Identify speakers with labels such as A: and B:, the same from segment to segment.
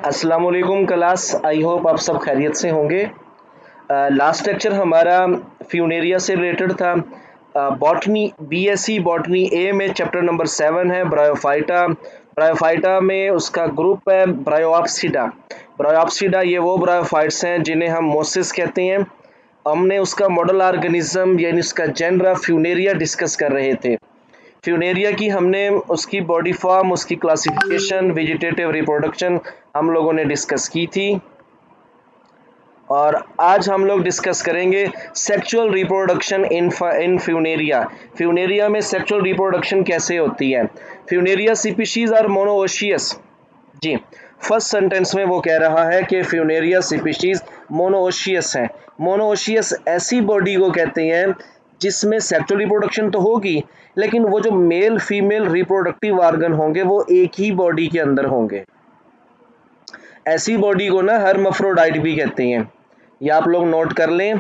A: अस्सलाम वालेकुम class. I hope आप सब खैरियत से होंगे। लास्ट लेक्चर हमारा फ्यूनेरिया से रिलेटेड था। बॉटनी बीएससी बॉटनी ए में चैप्टर नंबर 7 है ब्रायोफाइटा। ब्रायोफाइटा में उसका ग्रुप है ब्रायोप्सिडा। ब्रायोप्सिडा ये वो ब्रायोफाइट्स हैं जिन्हें हम मोसिस कहते हैं। हमने उसका मॉडल ऑर्गेनिज्म यानी उसका जेनरा फ्यूनेरिया डिस्कस कर रहे थे। फ्यूनेरिया की हमने उसकी बॉडी फॉर्म, उसकी क्लासिफिकेशन, वेजिटेटिव रिप्रोडक्शन हम लोगों ने डिस्कस की थी। और आज हम लोग डिस्कस करेंगे sexual reproduction in Funaria. Funaria में सेक्सुअल रिप्रोडक्शन कैसे होती है। Funaria species are monoecious. जी, फर्स्ट सेंटेंस में वो कह रहा है कि फ्यूनेरिया स्पीशीज मोनोओशियस है। मोनोओशियस ऐसी बॉडी को कहते हैं जिसमें सेक्सुअल रिप्रोडक्शन तो होगी, लेकिन वो जो मेल फीमेल रिप्रोडक्टिव ऑर्गन होंगे वो एक ही बॉडी के अंदर होंगे। ऐसी बॉडी को ना हर्माफ्रोडाइट भी कहते हैं। ये आप लोग नोट कर लें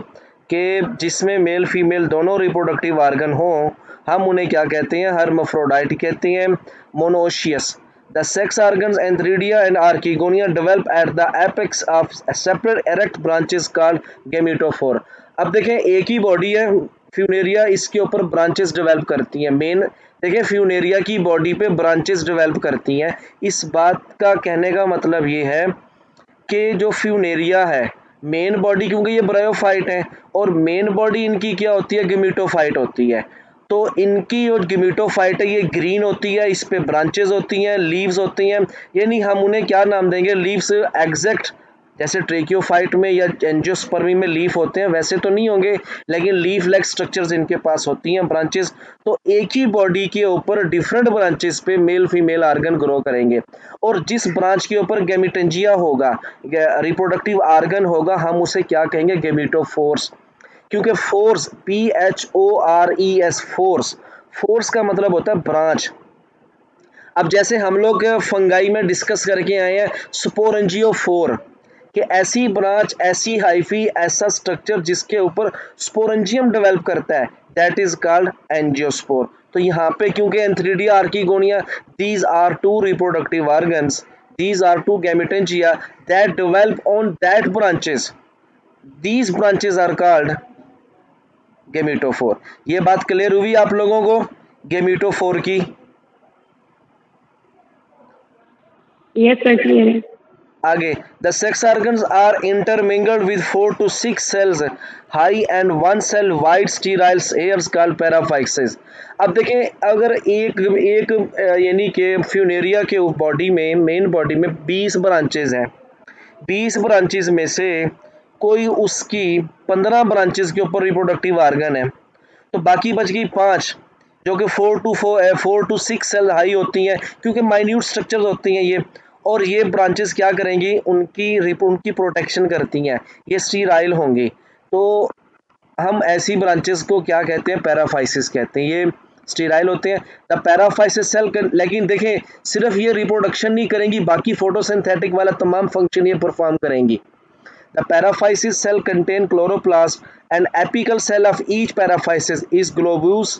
A: कि जिसमें मेल फीमेल दोनों रिप्रोडक्टिव ऑर्गन हो, हम उन्हें क्या कहते हैं, हर्माफ्रोडाइट कहते हैं। Monoecious the sex organs antheridia and archegonia develop at the apex of separate erect branches called gametophore. अब देखें, एक ही बॉडी है फ्यूनेरिया, इसके ऊपर ब्रांचेस डेवलप करती हैं। मेन देखिए, फ्यूनेरिया की बॉडी पे ब्रांचेस डेवलप करती हैं। इस बात का कहने का मतलब ये है कि जो फ्यूनेरिया है, मेन बॉडी, क्योंकि ये ब्रायोफाइट है और मेन बॉडी इनकी क्या होती है, गेमेटोफाइट होती है। तो इनकी जो गेमेटोफाइट है ये ग्रीन होती है, इस पे ब्रांचेस होती हैं, लीव्स होती हैं। यानी हम उन्हें क्या नाम देंगे, लीव्स एग्जैक्ट जैसे ट्रेकियोफाइट में या एंजियोस्पर्मी में लीफ होते हैं वैसे तो नहीं होंगे, लेकिन लीफ लाइक स्ट्रक्चर्स इनके पास होती हैं, ब्रांचेस। तो एक ही बॉडी के ऊपर डिफरेंट ब्रांचेस पे मेल फीमेल ऑर्गन ग्रो करेंगे, और जिस ब्रांच के ऊपर गेमिटेंजिया होगा, रिप्रोडक्टिव ऑर्गन होगा, हम उसे क्या कहेंगे, गेमिटोफोर्स। क्योंकि फोर्स, PHORES, फोर्स, फोर्स का मतलब होता है ब्रांच। अब जैसे हम लोग फंगाई में डिस्कस करके आए हैं स्पोरेंजियोफोर, कि ऐसी ब्रांच, ऐसी हाइफी, ऐसा स्ट्रक्चर जिसके ऊपर स्पोरेंजियम डेवलप करता है, दैट इज कॉल्ड एंजियोस्पोर। तो यहाँ पे क्योंकि antheridia archegonia, these are two reproductive organs, these are two gametangia that develop on that branches, these branches are called गेमिटोफोर। ये बात क्लियर हुई आप लोगों को गेमिटोफोर की?
B: यस सर, क्लियर है।
A: आगे, the sex organs are intermingled with 4 to 6 cells high and 1 cell wide sterile hairs called paraphyses. अब देखें, अगर एक एक यानी कि फ्यूनेरिया के बॉडी में, मेन बॉडी में 20 ब्रांचेज हैं, 20 ब्रांचेज में से कोई उसकी 15 ब्रांचेज के ऊपर रिप्रोडक्टिव ऑर्गन है, तो बाकी बच गई 5, जो कि 4 to 6 सेल हाई होती हैं, क्योंकि माइन्यूट स्ट्रक्चर्स होती हैं ये। और ये ब्रांचेस क्या करेंगी, उनकी प्रोटेक्शन करती हैं, ये स्टीराइल होंगी। तो हम ऐसी ब्रांचेस को क्या कहते हैं, पैराफाइसिस कहते हैं। ये स्टीराइल होते हैं। द पैराफाइसिस सेल, लेकिन देखें, सिर्फ ये रिप्रोडक्शन नहीं करेंगी, बाकी फोटोसिंथेटिक वाला तमाम फंक्शन ये परफॉर्म करेंगी। The paraphysis cell contain chloroplast and apical cell of each paraphysis is globose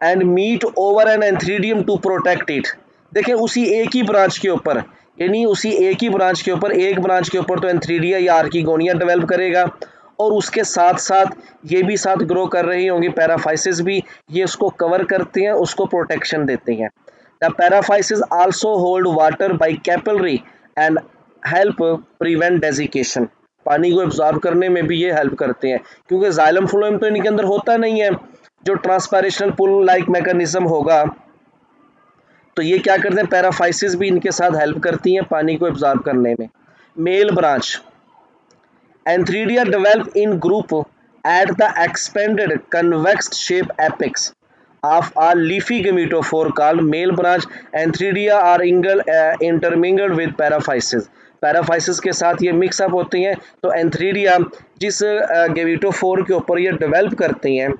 A: and meet over an antheridium to protect it। देखें, उसी एक ही ब्रांच के ऊपर, यानी उसी एक ही ब्रांच के ऊपर, एक ब्रांच के ऊपर तो एंथ्रीडिया या आर्किगोनिया डेवलप करेगा, और उसके साथ साथ ये भी साथ ग्रो कर रही होंगी, पैराफाइसिस भी, ये उसको कवर करते हैं, उसको प्रोटेक्शन देते हैं। The paraphyses also hold water by capillary and help prevent desiccation. पानी को एब्जॉर्ब करने में भी ये हेल्प करते हैं, क्योंकि जाइलम फ्लोएम तो इनके अंदर होता नहीं है, जो ट्रांसपायरेशनल पुल लाइक मैकेनिज्म होगा, तो ये क्या करते हैं, पैराफाइसिस भी इनके साथ हेल्प करती हैं पानी को एब्जॉर्ब करने में। Male branch antheridia develop in group at the expanded convex shape apex of a leafy gametophore called male branch antheridia are intermingled with paraphysis। Paraphysis के साथ ये मिक्सअप होती हैं, तो एंथ्रीडिया जिस गेमिटोफोर के ऊपर ये डेवलप करती हैं,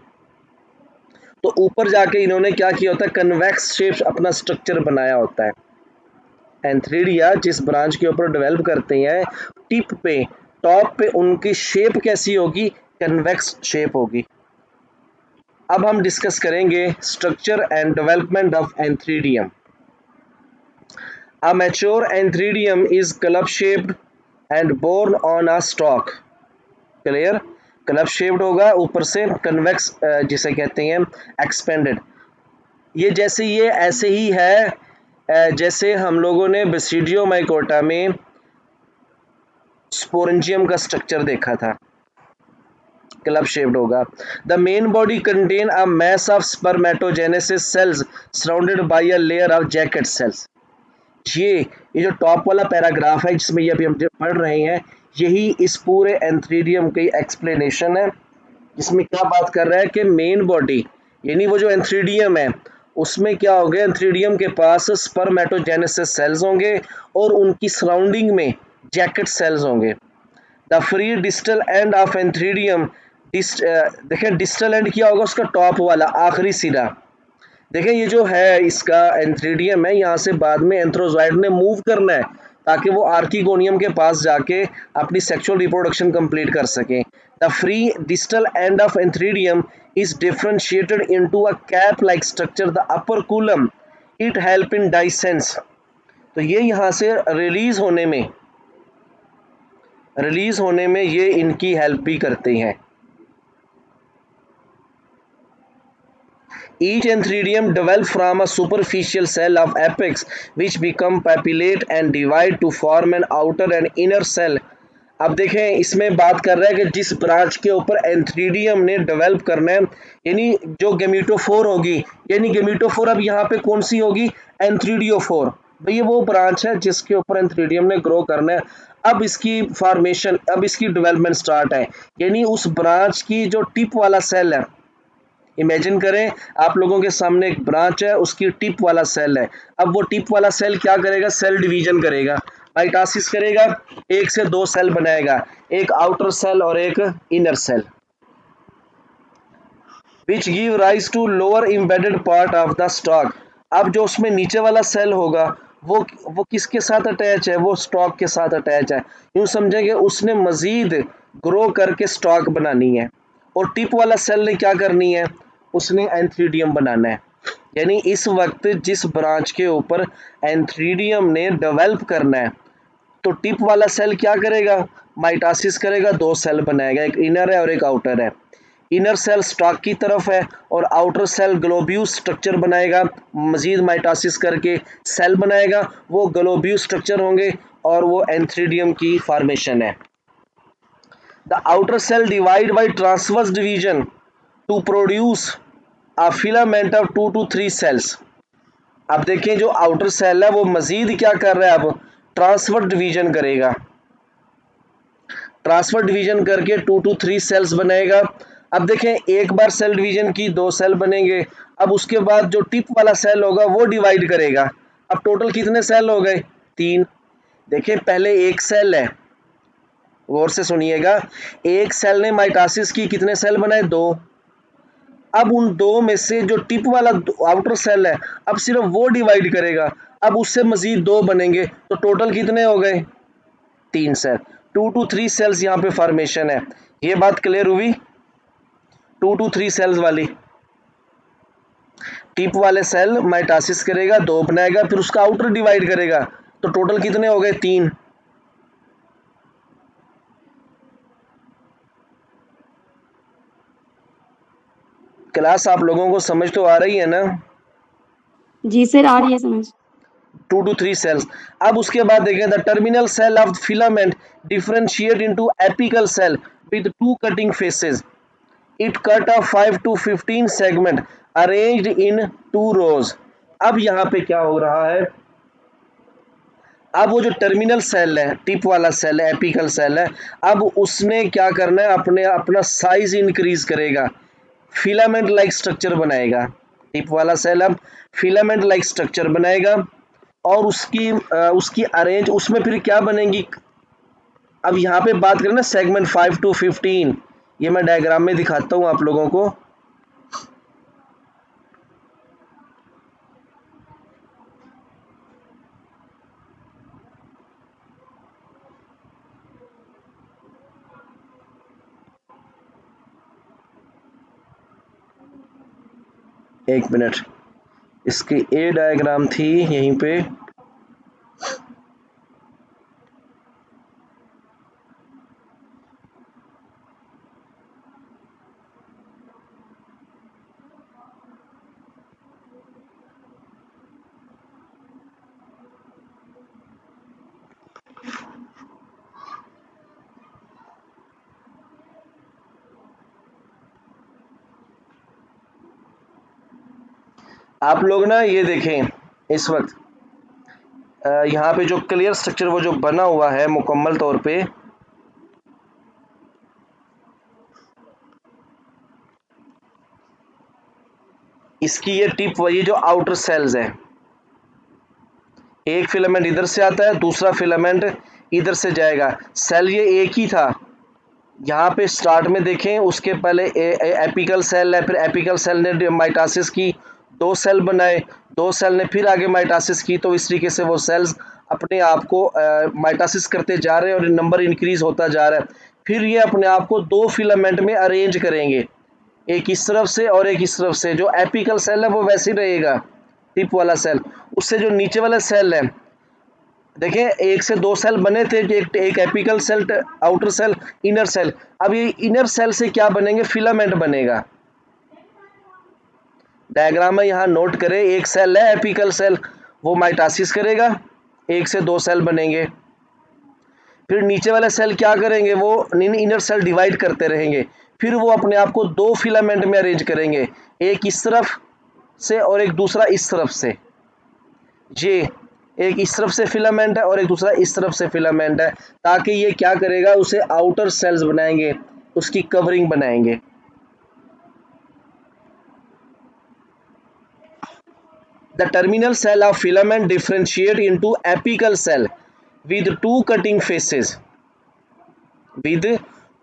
A: तो ऊपर जाके इन्होंने क्या किया होता है, कन्वेक्स शेप अपना स्ट्रक्चर बनाया होता है। एंथ्रीडिया जिस ब्रांच के ऊपर डेवलप करते हैं, टिप पे, टॉप पे उनकी शेप कैसी होगी, कन्वेक्स शेप होगी। अब हम डिस्कस करेंगे structure and development of antheridium. A mature antheridium is club shaped and borne on a stalk. Clear? Club shaped होगा, ऊपर से कन्वेक्स जिसे कहते हैं एक्सपेंडेड। ये ऐसे ही है जैसे हम लोगों ने बेसिडियो माइकोटा में स्पोरेंजियम का स्ट्रक्चर देखा था, क्लब शेप्ड होगा। The main body contain a mass of spermatogenesis cells surrounded by a layer of jacket cells. ये जो टॉप वाला पैराग्राफ है जिसमें ये अभी हम जो पढ़ रहे हैं, यही इस पूरे एंथ्रीडियम की एक्सप्लेनेशन है, जिसमें क्या बात कर रहा है कि मेन बॉडी यानी वो जो एंथ्रीडियम है उसमें क्या होगा, एंथ्रीडियम के पास स्पर्मेटोजेनेसिस सेल्स होंगे और उनकी सराउंडिंग में जैकेट सेल्स होंगे। The free distal end of antheridium, देखें डिस्टल एंड क्या होगा, उसका टॉप वाला आखिरी सिरा। देखें ये जो है इसका एंथ्रीडियम है, यहाँ से बाद में एंथ्रोजॉइड ने मूव करना है ताकि वो आर्किगोनियम के पास जाके अपनी सेक्सुअल रिप्रोडक्शन कंप्लीट कर सकें। The free distal end of antheridium is differentiated into a cap like structure the operculum, it help in dehiscence. तो ये यहाँ से रिलीज होने में ये इनकी हेल्प भी करते हैं। Each antheridium develop from a superficial cell of apex which become papillate and divide to form an outer and inner cell। अब देखें इसमें बात कर रहा है कि जिस ब्रांच के ऊपर एंथ्रीडियम ने डेवलप करना है, यानी जो गेमिटोफोर होगी, यानी गेमिटोफोर अब यहाँ पे कौन सी होगी, एंथ्रीडियोफोर। भाई ये वो ब्रांच है जिसके ऊपर एंथ्रीडियम ने ग्रो करना है। अब इसकी फॉर्मेशन, अब इसकी डेवलपमेंट स्टार्ट है, यानी उस ब्रांच की जो टिप वाला सेल है, इमेजिन करें आप लोगों के सामने एक ब्रांच है, उसकी टिप वाला सेल है। अब वो टिप वाला सेल क्या करेगा, सेल डिवीजन करेगा, माइटोसिस करेगा, एक से दो सेल बनाएगा, एक आउटर सेल और एक inner cell, which give rise to lower embedded part of the stalk. अब जो उसमें नीचे वाला सेल होगा वो किसके साथ अटैच है, वो स्टॉक के साथ अटैच है। यूं समझेंगे उसने मजीद ग्रो करके स्टॉक बनानी है, और टिप वाला सेल ने क्या करनी है, उसने एंथ्रीडियम बनाना है। यानी इस वक्त जिस ब्रांच के ऊपर एंथ्रीडियम ने डेवलप करना है, तो टिप वाला सेल क्या करेगा, माइटोसिस करेगा, दो सेल बनाएगा, एक इनर है और एक आउटर है। इनर सेल स्टॉक की तरफ है और आउटर सेल ग्लोब्यूल स्ट्रक्चर बनाएगा, मजीद माइटोसिस करके सेल बनाएगा, वो ग्लोब्यूल स्ट्रक्चर होंगे और वो एंथ्रीडियम की फॉर्मेशन है। The outer cell divide by transverse division to produce a filament of 2 to 3 cells. अब देखें जो आउटर सेल है वो मजीद क्या कर रहा है, अब ट्रांसफर डिवीजन करेगा, ट्रांसफर डिवीजन करके 2 to 3 सेल्स बनाएगा। अब देखें एक बार सेल डिवीजन की, दो सेल बनेंगे। अब उसके बाद जो टिप वाला सेल होगा वो डिवाइड करेगा। अब टोटल कितने सेल हो गए, 3। देखें पहले एक सेल है, गौर से सुनिएगा, एक सेल ने माइटोसिस की, कितने सेल बनाए, 2। अब उन दो में से जो टिप वाला आउटर सेल है अब सिर्फ वो डिवाइड करेगा, अब उससे मजीद 2 बनेंगे, तो टोटल कितने हो गए, 3 सेल। 2 to 3 सेल्स यहाँ पे फॉर्मेशन है। ये बात क्लियर हुई, 2 to 3 सेल्स वाली। टिप वाले सेल माइटोसिस करेगा, 2 बनाएगा, फिर उसका आउटर डिवाइड करेगा, तो टोटल कितने हो गए, 3। क्लास आप लोगों को समझ तो आ रही है ना?
B: जी सर आ रही है समझ।
A: 2 to 3 सेल्स। अब उसके बाद देखें, the terminal cell of filament differentiate into apical cell with 2 cutting faces. It cut off 5 to 15 segment arranged in 2 rows. अब यहाँ पे क्या हो रहा है, अब वो जो टर्मिनल सेल है, टिप वाला सेल है, एपिकल सेल है, अब उसने क्या करना है, अपना साइज इंक्रीज करेगा, फिलामेंट लाइक स्ट्रक्चर बनाएगा। टिप वाला सेल अब फिलामेंट लाइक स्ट्रक्चर बनाएगा और उसकी अरेंज उसमें फिर क्या बनेंगी। अब यहाँ पे बात करें ना सेगमेंट 5 to 15, ये मैं डायग्राम में दिखाता हूँ आप लोगों को। एक मिनट, इसकी ए डायग्राम थी यहीं पे, आप लोग ना ये देखें इस वक्त यहाँ पे जो क्लियर स्ट्रक्चर वो जो बना हुआ है मुकम्मल तौर पे, इसकी ये टिप वही जो आउटर सेल्स है, एक फिलामेंट इधर से आता है, दूसरा फिलामेंट इधर से जाएगा। सेल ये एक ही था, यहाँ पे स्टार्ट में देखें उसके पहले एपिकल सेल है, फिर एपिकल सेल ने माइटासिस की, 2 सेल बनाए, 2 सेल ने फिर आगे माइटासिस की, तो इस तरीके से वो सेल्स अपने आप को माइटासिस करते जा रहे हैं और नंबर इंक्रीज होता जा रहा है। फिर ये अपने आप को 2 फिलामेंट में अरेंज करेंगे, एक इस तरफ से और एक इस तरफ से। जो एपिकल सेल है वो वैसे ही रहेगा, टिप वाला सेल, उससे जो नीचे वाला सेल है, देखें 1 से 2 सेल बने थे, एक apical cell, outer cell, inner cell. अब ये इनर सेल से क्या बनेंगे, फिलामेंट बनेगा। डायग्राम में यहाँ नोट करें, एक सेल है एपिकल सेल, वो माइटासिस करेगा, 1 से 2 सेल बनेंगे। फिर नीचे वाले सेल क्या करेंगे, वो इनर सेल डिवाइड करते रहेंगे, फिर वो अपने आप को 2 फिलामेंट में अरेंज करेंगे, एक इस तरफ से और एक दूसरा इस तरफ से। ये एक इस तरफ से फिलामेंट है और एक दूसरा इस तरफ से फिलामेंट है, ताकि ये क्या करेगा, उसे आउटर सेल्स बनाएंगे, उसकी कवरिंग बनाएंगे। The terminal cell of filament differentiate into apical cell with two cutting faces. With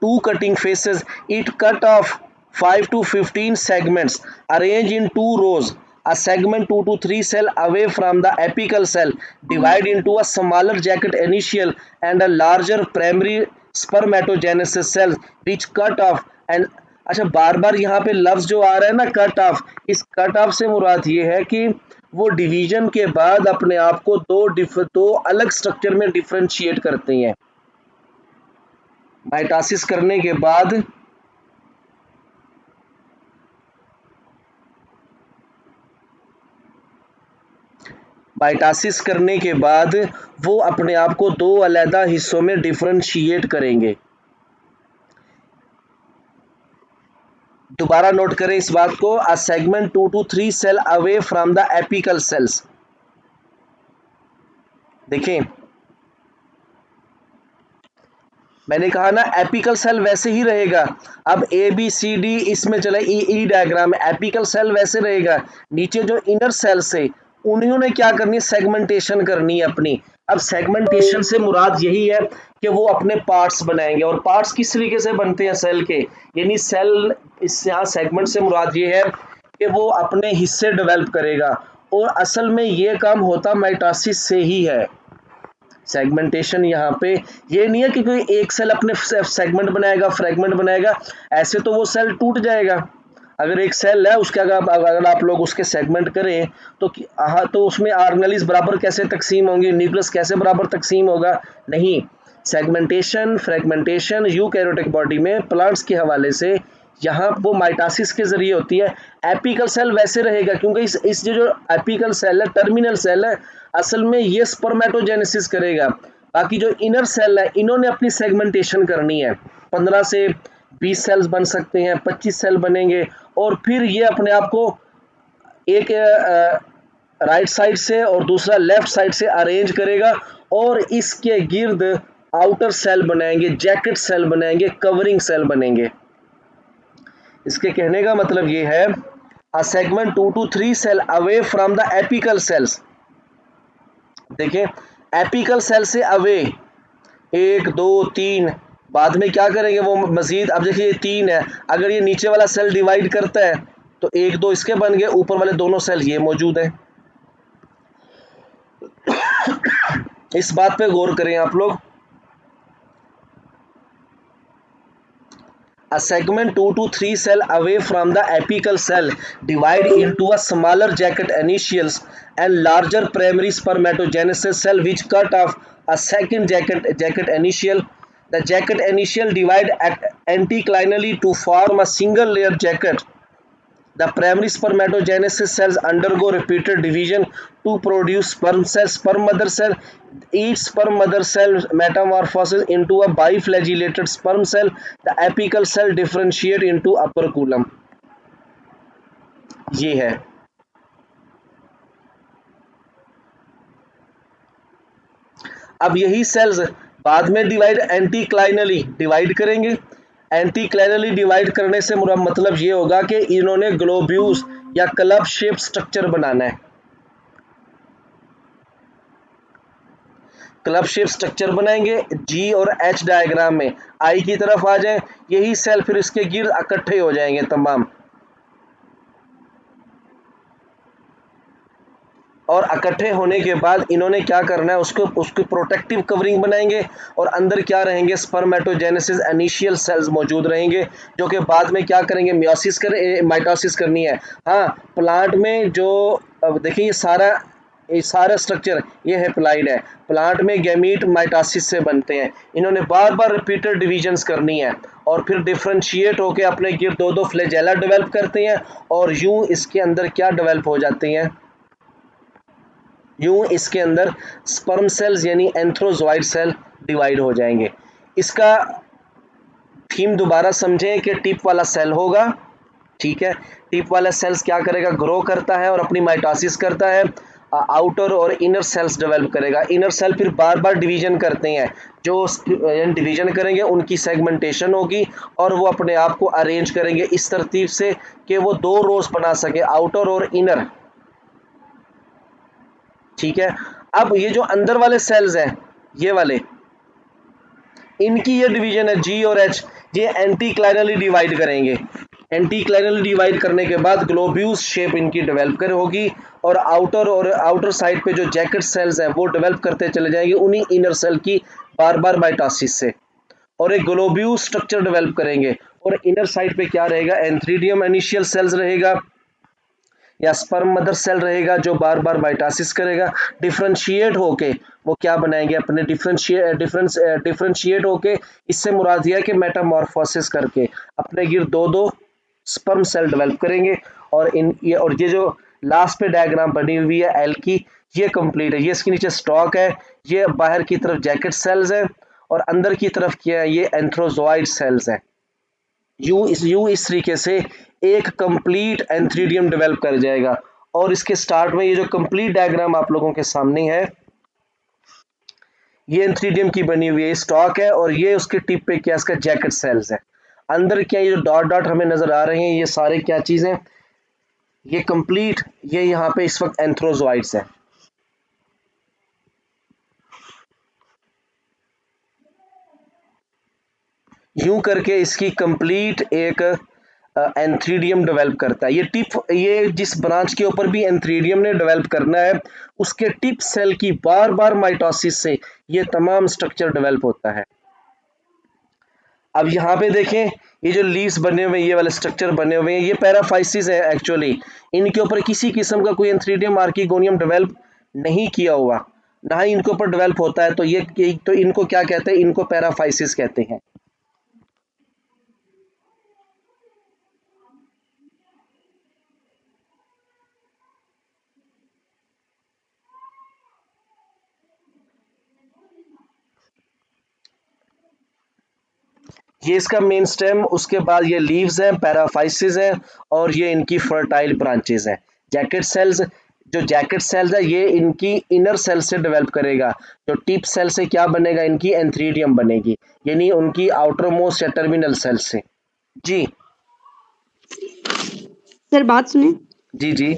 A: two cutting faces, it cut off 5 to 15 segments arranged in 2 rows. A segment 2 to 3 cell away from the apical cell divide into a smaller jacket initial and a larger primary spermatogenesis cell which cut off and अच्छा, बार बार यहाँ पे लफ्ज जो आ रहा है ना cut off, इस cut off से मुराद ये है कि वो डिवीजन के बाद अपने आप को दो अलग स्ट्रक्चर में डिफरेंशिएट करती हैं। माइटासिस करने के बाद वो अपने आप को 2 अलग हिस्सों में डिफरेंशिएट करेंगे। दोबारा नोट करें इस बात को, a segment 2 to 3 cell away from the apical cells. देखें मैंने कहा ना एपिकल सेल वैसे ही रहेगा। अब ए बी सी डी इसमें चले ई डायग्राम, एपिकल सेल वैसे रहेगा, नीचे जो इनर सेल्स है उन्होंने क्या करनी है, सेगमेंटेशन करनी है अपनी। अब सेगमेंटेशन से मुराद यही है कि वो अपने पार्ट्स बनाएंगे, और पार्ट्स किस तरीके से बनते हैं सेल के, यानी सेल इस यहाँ सेगमेंट से मुराद ये है कि वो अपने हिस्से डेवलप करेगा, और असल में ये काम होता माइटोसिस से ही है। सेगमेंटेशन यहाँ पे ये नहीं है कि कोई एक सेल अपने सेगमेंट बनाएगा, फ्रेगमेंट बनाएगा, ऐसे तो वो सेल टूट जाएगा। अगर एक सेल है उसके अगर आप लोग उसके सेगमेंट करें तो उसमें ऑर्गेनेल्स बराबर कैसे तकसीम होंगे, न्यूक्लियस कैसे बराबर तकसीम होगा, नहीं। सेगमेंटेशन फ्रेगमेंटेशन यूकैरियोटिक बॉडी में प्लांट्स के हवाले से यहाँ वो माइटासिस के जरिए होती है। एपिकल सेल वैसे रहेगा क्योंकि इस जो एपिकल सेल है, टर्मिनल सेल है, असल में ये स्पर्मेटोजेनेसिस करेगा। बाकी जो इनर सेल है इन्होंने अपनी सेगमेंटेशन करनी है, 15 से 20 सेल्स बन सकते हैं, 25 सेल बनेंगे, और फिर ये अपने आप को एक राइट साइड से और दूसरा लेफ्ट साइड से अरेंज करेगा, और इसके गिर्द आउटर सेल बनाएंगे, जैकेट सेल बनाएंगे, कवरिंग सेल बनेंगे। इसके कहने का मतलब ये है, a segment 2 to 3 cell away from the apical cells. देखें एपिकल सेल से अवे 1 2 3, बाद में क्या करेंगे वो मजीद। अब देखिए ये 3 है, अगर ये नीचे वाला सेल डिवाइड करता है तो 1 2 इसके बन गए, ऊपर वाले दोनों सेल ये मौजूद है। इस बात पे गौर करें आप लोग। A segment 2 to 3 cell away from the apical cell divide into a smaller jacket initials and larger primary spermatogenesis cell which cut off a second jacket initial. The jacket initial divide anticlinally to form a single layer jacket. The primary spermatogenesis cells undergo repeated division to produce sperm cells. Sperm mother cell, each sperm mother cell metamorphoses into a biflagellated sperm cell. The apical cell differentiate into upper column. ये है अब यही sales बाद में divide एंटीक्लाइनली divide करेंगे। एंटीक्लाइनली divide करने से मेरा मतलब ये होगा कि इन्होंने ग्लोब्यूल्स या क्लब शेप स्ट्रक्चर बनाना है, क्लब शेप स्ट्रक्चर बनाएंगे। जी और एच डायग्राम में आई की तरफ आ जाए, यही सेल फिर इसके गिर्द इकट्ठे हो जाएंगे तमाम, और इकट्ठे होने के बाद इन्होंने क्या करना है, उसको उसकी प्रोटेक्टिव कवरिंग बनाएंगे और अंदर क्या रहेंगे, स्पर्मेटोजेनेसिस इनिशियल सेल्स मौजूद रहेंगे, जो कि बाद में क्या करेंगे, मियोसिस कर माइटोसिस करनी है। हाँ, प्लांट में जो अब देखिए ये सारा स्ट्रक्चर ये है प्लाइड है। प्लांट में गैमीट माइटोसिस से बनते हैं, इन्होंने बार बार रिपीटेड डिविजन्स करनी है और फिर डिफ्रेंशिएट होकर अपने गिर्द दो दो फ्लैजेला डेवलप करते हैं और यूं इसके अंदर क्या डेवलप हो जाती हैं, यूं इसके अंदर स्पर्म सेल्स यानी एंथ्रोजोइड सेल डिवाइड हो जाएंगे। इसका थीम दोबारा समझें कि टिप वाला सेल होगा, ठीक है। टिप वाला सेल्स क्या करेगा, ग्रो करता है और अपनी माइटोसिस करता है, आउटर और इनर सेल्स डेवलप करेगा। इनर सेल फिर बार बार डिवीजन करते हैं, जो डिवीजन करेंगे उनकी सेगमेंटेशन होगी और वो अपने आप को अरेंज करेंगे इस तरतीब से कि वो दो रोज बना सके, आउटर और इनर, ठीक है। अब ये जो अंदर वाले सेल्स हैं, ये वाले, इनकी ये डिवीजन है जी और एच, ये एंटी क्लाइनली डिवाइड करेंगे। एंटी क्लाइनली डिवाइड करने के बाद ग्लोब्यूल्स शेप इनकी डेवलप कर होगी और आउटर साइड पे जो जैकेट सेल्स हैं वो डेवलप करते चले जाएंगे उन्हीं इनर सेल की बार बार माइटोसिस से, और एक ग्लोब्यूल स्ट्रक्चर डेवलप करेंगे। और इनर साइड पे क्या रहेगा, एंथ्रीडियम इनिशियल सेल्स रहेगा या स्पर्म मदर सेल रहेगा जो बार बार माइटोसिस करेगा, डिफरेंशिएट होके वो क्या बनाएंगे, अपने डिफरेंशिएट होके, इससे मुराद यह है कि मेटामॉर्फोसिस करके अपने गिर दो दो स्पर्म सेल डेवलप करेंगे। और ये जो लास्ट पे डायग्राम बनी हुई है एल की, ये कंप्लीट है। ये इसके नीचे स्टॉक है, ये बाहर की तरफ जैकेट सेल्स है और अंदर की तरफ क्या है, ये एंथ्रोजोइड सेल्स है। यूं इस तरीके से एक कंप्लीट एंथ्रीडियम डेवलप कर जाएगा। और इसके स्टार्ट में ये जो कंप्लीट डायग्राम आप लोगों के सामने है, ये एंथ्रीडियम की बनी हुई है, स्टॉक है, और ये उसके टिप पे क्या इसका जैकेट सेल्स है। अंदर क्या ये जो डॉट डॉट हमें नजर आ रहे हैं, ये सारे क्या चीजें, ये कंप्लीट, ये यहाँ पे इस वक्त एंथ्रोजोइड्स है। यूं करके इसकी कंप्लीट एक एंथ्रीडियम डेवलप करता है। ये जिस ब्रांच के ऊपर भी एंथ्रीडियम ने डेवलप करना है, उसके टिप सेल की बार बार माइटोसिस से ये तमाम स्ट्रक्चर डेवलप होता है। अब यहाँ पे देखें, ये जो लीव्स बने हुए हैं, ये वाले स्ट्रक्चर बने हुए हैं, ये पैराफाइसिस है एक्चुअली। इनके ऊपर किसी किस्म का कोई एंथ्रीडियम आर्किगोनियम डेवलप नहीं किया हुआ, ना ही इनके ऊपर डेवलप होता है, तो इनको क्या कहते हैं, इनको पैराफाइसिस कहते हैं। ये इसका मेन स्टेम, उसके बाद ये लीव्स हैं, पैराफाइसिस हैं, और ये इनकी फर्टाइल ब्रांचेस हैं। जैकेट सेल्स, जो जैकेट सेल्स है ये इनकी इनर सेल से डेवलप करेगा, जो टिप सेल से क्या बनेगा, इनकी एंथ्रीडियम बनेगी, यानी उनकी आउटर मोस्ट या टर्मिनल सेल से। जी
B: सर बात सुने।
A: जी जी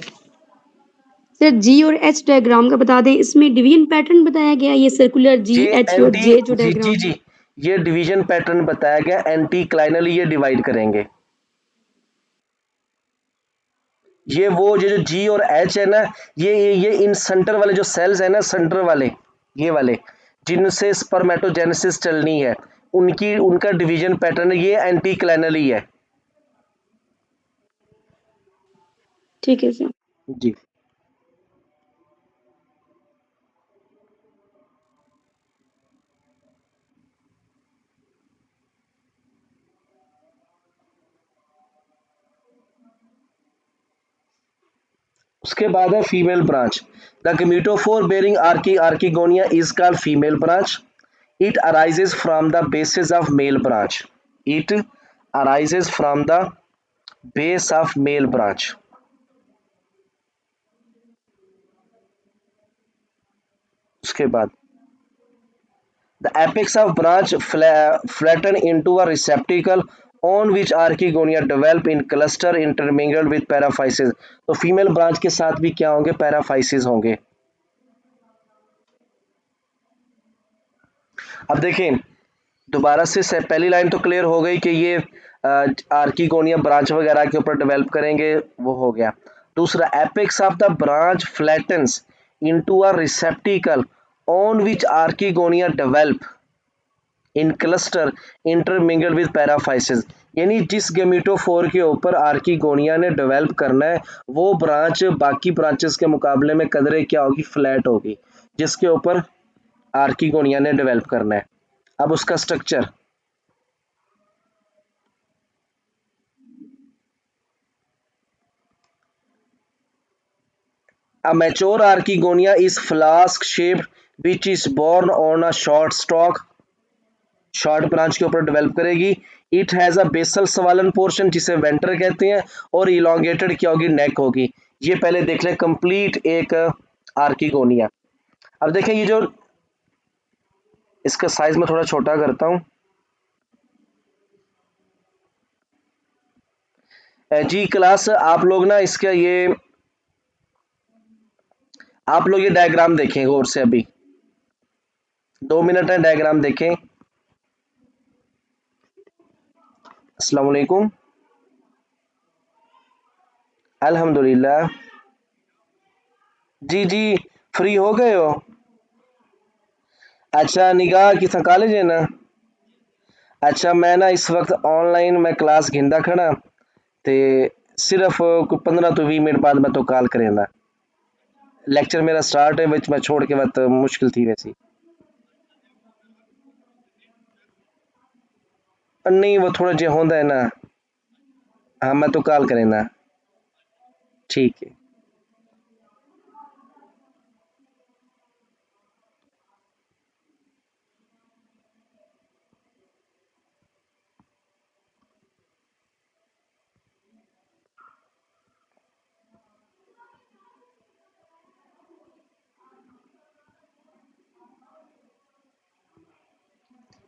B: सर जी और एच डायग्राम का बता दें, इसमें डिवीजन पैटर्न बताया गया है, ये सर्कुलर जी
A: ये
B: एच और
A: एंटी
B: जे जो
A: जी जी
B: डायग्राम है।
A: जी ये डिवीजन पैटर्न बताया गया, एंटी क्लाइनली ये डिवाइड करेंगे। ये जो जी और एच है ना, ये इन सेंटर वाले जो सेल्स है ना, सेंटर वाले, ये वाले जिनसे स्पर्मेटोजेनेसिस चलनी है, उनकी उनका डिवीजन पैटर्न ये एंटी क्लाइनली है।
B: ठीक है सर।
A: जी, उसके बाद है female branch. The gametophore bearing archegonia is called female branch. It arises from the basis of male branch. It arises from the base of male branch. उसके बाद The apex of branch flatten into a receptacle on which archegonia develop in cluster intermingled with paraphyses. तो female branch के साथ भी क्या होंगे, paraphysis होंगे। अब देखें दोबारा से पहली लाइन तो क्लियर हो गई कि ये आर्किगोनिया ब्रांच वगैरह के ऊपर डेवलप करेंगे, वो हो गया। दूसरा, apex of the branch flattens into a receptacle on which archegonia develop in cluster intermingled with paraphysis, यानी जिस गेमेटोफोर के ऊपर आर्किगोनिया ने डेवलप करना है वो ब्रांच बाकी ब्रांचेस के मुकाबले में कदरे क्या होगी, फ्लैट होगी, जिसके ऊपर आर्किगोनिया ने डेवलप करना है। अब उसका structure, a mature archegonia is flask shaped which is born on a short stalk, short branch के ऊपर डेवलप करेगी। It has a basal swollen portion जिसे वेंटर कहते हैं, और इलोंगेटेड क्या होगी, नेक होगी। ये पहले देख लें कंप्लीट एक आर्किगोनिया। अब देखें ये जो, इसका साइज में थोड़ा छोटा करता हूं जी क्लास, आप लोग ना इसका ये, आप लोग ये डायग्राम देखें गौर से, अभी 2 मिनट है, डायग्राम देखें। अस्सलाम वालेकुम। अल्हम्दुलिल्लाह। जी जी, फ्री हो गए हो? अच्छा, निगाह किस कॉलेज है ना? अच्छा, मैं ना इस वक्त ऑनलाइन मैं क्लास घिंदा खड़ा ते सिर्फ कोई 15 तो 20 मिनट बाद मैं तो कॉल करेंदा। लेक्चर मेरा स्टार्ट है, विच मैं छोड़ के वक्त मुश्किल थी वैसी। नहीं, वो थोड़ा जो होता है ना, हाँ मैं तो कॉल करेंदा। ठीक है।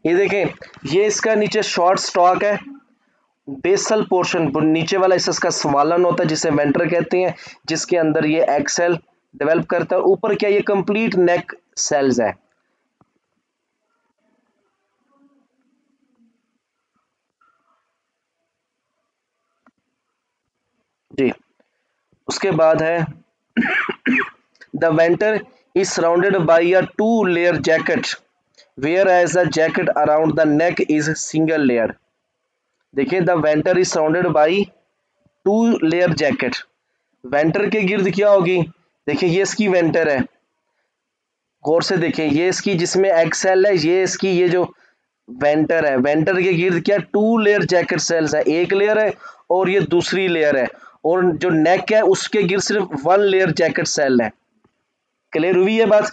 A: ये देखें, ये इसका नीचे शॉर्ट स्टॉक है, बेसल पोर्शन नीचे वाला इसका स्वालन होता है जिसे वेंटर कहते हैं, जिसके अंदर ये एक्सेल डेवलप करता है। ऊपर क्या, ये कंप्लीट नेक सेल्स है। जी, उसके बाद है the venter is surrounded by a 2 layer jacket whereas the jacket around the neck is single layer. देखिए, the venter is surrounded by 2 layer jacket, venter के गिर्द क्या होगी, देखिए ये इसकी वेंटर है, गौर से देखें, ये इसकी जिसमें एक्सेल है, ये इसकी ये जो वेंटर है, वेंटर के गिर्द क्या 2 लेयर जैकेट सेल्स है, एक लेयर है और ये दूसरी लेयर है, और जो नेक है उसके गिर्द सिर्फ 1 लेयर जैकेट सेल है। क्लियर हुई है बात?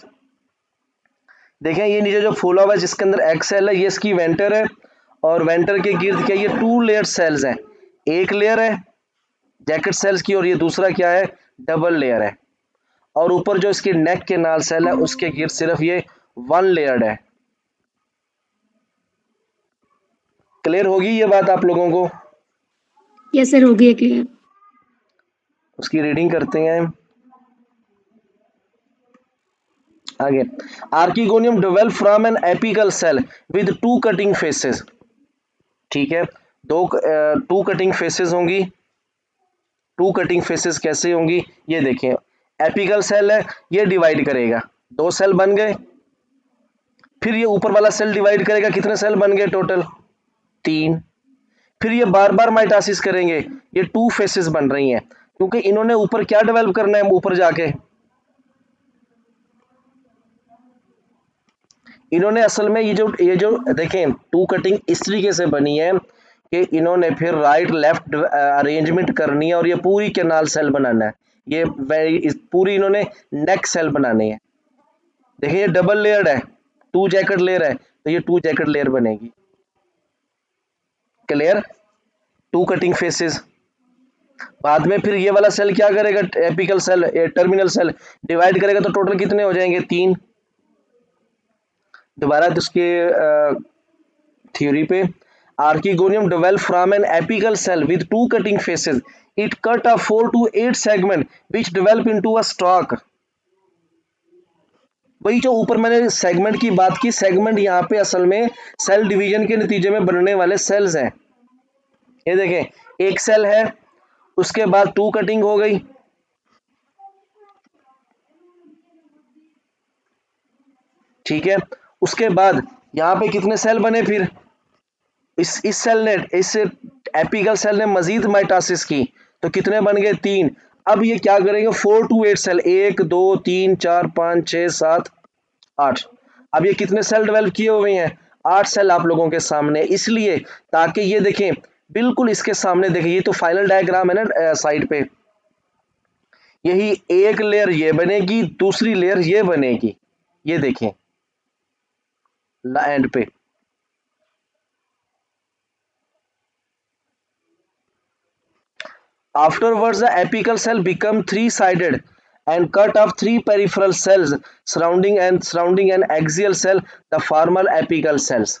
A: देखें, ये नीचे जो फूला हुआ है जिसके अंदर एक्सेल है, ये इसकी वेंटर है, और वेंटर के गिर्द क्या, ये 2 लेयर सेल्स हैं, एक लेयर है जैकेट सेल्स की और ये दूसरा क्या है, डबल लेयर है, और ऊपर जो इसकी नेक के नाल सेल है उसके गिर्द सिर्फ ये 1 लेयर्ड है। क्लियर होगी ये बात आप लोगों को?
B: यस सर, हो गया क्लियर।
A: उसकी रीडिंग करते हैं आगे। Archegonium develop from an apical cell with 2 cutting faces. ठीक है, 2 कटिंग फेसेस होंगी। 2 कटिंग फेसेस कैसे होंगी, ये देखें, एपिकल सेल है, ये डिवाइड करेगा, 2 सेल बन गए, फिर ये ऊपर वाला सेल डिवाइड करेगा, कितने सेल बन गए टोटल, 3। फिर ये बार बार माइटोसिस करेंगे, ये 2 फेसेस बन रही हैं, क्योंकि इन्होंने ऊपर क्या डेवलप करना है, ऊपर जाके इन्होंने असल में ये जो देखें 2 कटिंग इस तरीके से बनी है कि इन्होंने फिर राइट लेफ्ट अरेंजमेंट करनी है और ये पूरी कैनाल सेल बनाना है, ये पूरी इन्होंने नेक सेल बनानी है। देखिए ये डबल लेयर्ड है, 2 जैकेट लेयर है, तो ये 2 जैकेट लेयर बनेगी। क्लियर? 2 cutting faces. बाद में फिर ये वाला सेल क्या करेगा, apical cell, terminal cell divide करेगा, तो टोटल कितने हो जाएंगे, 3। दोबारा उसके थ्योरी पे, archegonium developed from an apical cell with two cutting faces. It cut a 4 to 8 segment which develop into a stalk. वही जो ऊपर मैंने सेगमेंट की बात की, सेगमेंट यहाँ पे असल में सेल डिवीजन के नतीजे में बनने वाले सेल्स हैं। ये देखें, एक सेल है, उसके बाद टू कटिंग हो गई, ठीक है। उसके बाद यहाँ पे कितने सेल बने फिर, इस सेल ने, इस एपिकल सेल ने मजीद माइटोसिस की, तो कितने बन गए, 3। अब ये क्या करेंगे, 4 to 8 सेल, 1 2 3 4 5 6 7 8। अब ये कितने सेल डेवलप किए हुए हैं, 8 सेल आप लोगों के सामने, इसलिए ताकि ये देखें बिल्कुल इसके सामने देखें, ये तो फाइनल डायग्राम है ना साइड पे, यही एक लेयर ये बनेगी, दूसरी लेयर ये बनेगी, ये देखें एंड पे। Afterwards, the apical cell become three-sided and cut off three peripheral cells surrounding an axial cell, the formal apical cells.